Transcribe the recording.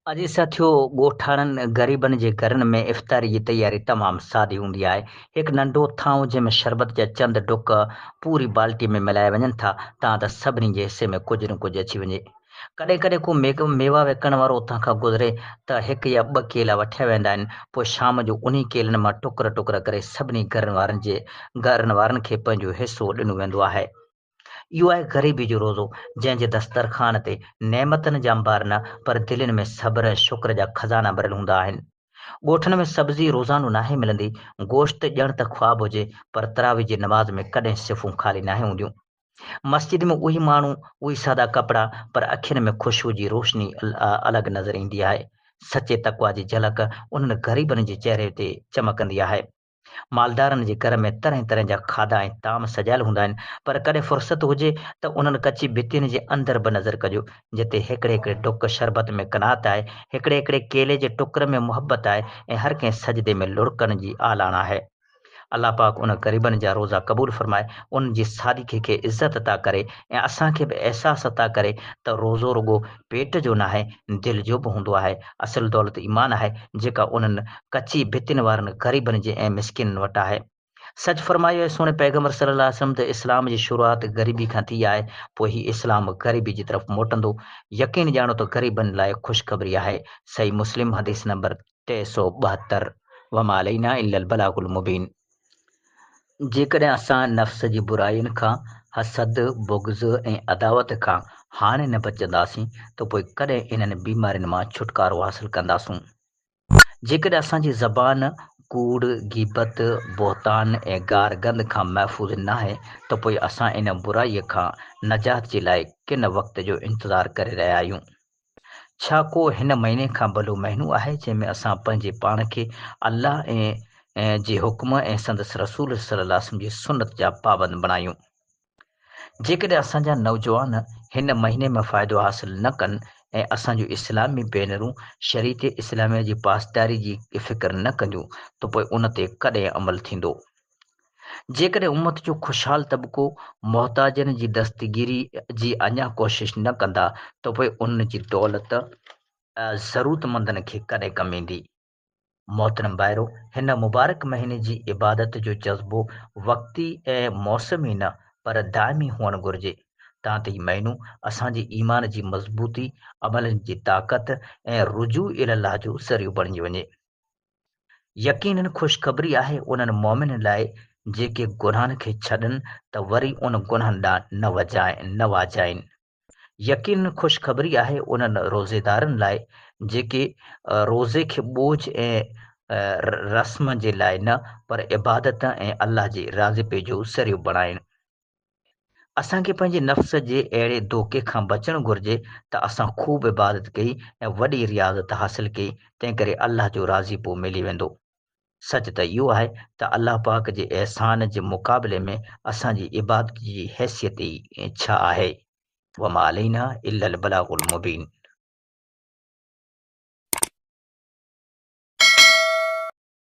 अॼु साथियो, ॻोठाणनि ग़रीबनि जे घरनि में इफ़्तारी जी तयारी तमामु सादी हूंदी आहे। हिकु नंढो थांव जंहिंमें शरबत जा चंद डुक पूरी बाल्टी में मिलाए वञनि था, तां त सभिनी जे हिसे में कुझु न कुझु अची वञे। कॾहिं कॾहिं को मेवा विकण वारो उतां खां गुज़रे त हिकु या ॿ केला वठिया वेंदा आहिनि। पोइ शाम जो उन्ही केलनि मां टुकर टुकर करे सभिनी घरनि वारनि खे पंहिंजो हिसो ॾिनो वेंदो आहे। इहो आहे ग़रीबी जो रोज़ो, जंहिंजे दस्तरख़ान ते नेमतनि जा अंबार न पर दिलनि में सब्र ऐं शुक्र जा खज़ाना भरियल हूंदा आहिनि। ॻोठनि में सब्ज़ी रोज़ानो नाहे मिलंदी, गोश्त ॼण त ख़्वाब हुजे, पर तरावी जी नमाज़ में कॾहिं सिफ़ूं ख़ाली नाहे हूंदियूं। मस्जिद में उही माण्हू, उही सादा कपिड़ा, पर अखियुनि में ख़ुशबू जी रोशनी अलॻि नज़र ईंदी आहे। सचे तक़वा जी झलक उन्हनि ग़रीबनि जे चहिरे ते चमकंदी आहे। मालदारनि जे घर में तरह तरह जा खाधा ऐं ताम सजायल हूंदा आहिनि, पर कॾहिं फुर्सत हुजे त उन्हनि कची भितियुनि जे अंदरि बि नज़र कजो, जिते हिकिड़े हिकिड़े डुक शरबत में कनात आहे, हिकिड़े हिकिड़े केले जे टुकर में मुहबत आहे, ऐं हर कंहिं सजदे में लुड़कनि जी आलाण आहे। अलाह पाक उन ग़रीबनि जा रोज़ा क़बूल फरमाए, उन जी सादगी खे इज़त अता करे, ऐं असांखे बि अहसासु अता करे त रोज़ो रुॻो पेट जो न आहे, दिलि जो बि हूंदो आहे। असुल दौलत ईमान आहे, जेका उन्हनि कची भितियुनि वारनि ग़रीबनि जे ऐं मिसकिननि वटि आहे। सच फरमायो आहे सोने पैगंबर सल्लल्लाहु अलैहि वसल्लम त इस्लाम जी शुरूआत ग़रीबी खां थी आहे, पोइ ही इस्लाम ग़रीबी जी तरफ़ मोटंदो। यकीन ॼाणो त ग़रीबनि लाइ ख़ुशख़बरी आहे। सही मुस्लिम हदीस नंबर 372। वमा अलैना इल्लल बलागुल मुबीन। जेकॾहिं असां नफ़्स जी बुराइयुनि खां, हसद, बुग़्ज़ ऐं अदावत खां हाणे न बचंदासीं, त पोइ कॾहिं इन्हनि बीमारियुनि मां छुटकारो हासिलु कंदासूं। जेकॾहिं असांजी ज़बान कूड़, गीबत, बोहतान ऐं गार गंद खां महफ़ूज़ न आहे, त पोइ असां इन बुराईअ खां नजात जे लाइ किन वक़्त जो इंतज़ारु करे रहिया आहियूं। छा को हिन महीने खां भलो महीनो आहे जंहिं में असां पंहिंजे पाण खे अल्लाह ऐं जे हुक्म ऐं संदसि रसूल सल्लल्लाहु अलैहि वसल्लम जी सुन्नत जा पाबंद बणायूं। जेकॾहिं असांजा नौजवान हिन महीने में फ़ाइदो हासिलु न कनि ऐं असांजूं इस्लामी भेनरूं शरीयत इस्लामिया जी पासदारी जी फ़िक्र न कंदियूं, त पोइ उन ते कॾहिं अमल थींदो। जेकॾहिं उम्मत जो ख़ुशहाल तबिको मोहताजनि जी दस्तगीरी जी अञा कोशिश न कंदा, त पोइ उन जी दौलत ज़रूरतमंदनि खे कॾहिं कमु ईंदी। मोहतरम भाइरो, हिन मुबारक महीने जी इबादत जो जज़्बो वक़्ती ऐं मौसमी न पर दाइमी हुअणु घुरिजे, तां त हीउ महीनो असांजी ईमान जी मज़बूती, अमलनि जी ताक़त ऐं रुजू इल्लाह जो ज़रियो बणिजी वञे। यकीनन ख़ुशख़बरी आहे उन्हनि मोमिननि लाइ जेके गुनाहनि खे छॾनि त वरी उन गुनाहनि ॾांहुं न वाजाइनि। यकीन ख़ुशख़बरी आहे उन्हनि रोज़ेदारनि लाइ जेके रोज़े खे बोझ ऐं रस्म जे लाइ न पर इबादत ऐं अल्लाह जे राज़िबे जो ज़रियो बणाइनि। असांखे पंहिंजे नफ़्स जे अहिड़े धोखे खां बचणु घुरिजे त असां ख़ूब इबादत कई ऐं वॾी रियाज़त हासिलु कई, तंहिं करे अल्लाह जो राज़ीबो मिली वेंदो। सच त इहो आहे त अल्लाह पाक जे अहसान जे मुक़ाबले में असांजी इबादत जी हैसियत ई छा आहे। वमा अलैना इल्लल बलागुल मुबीन।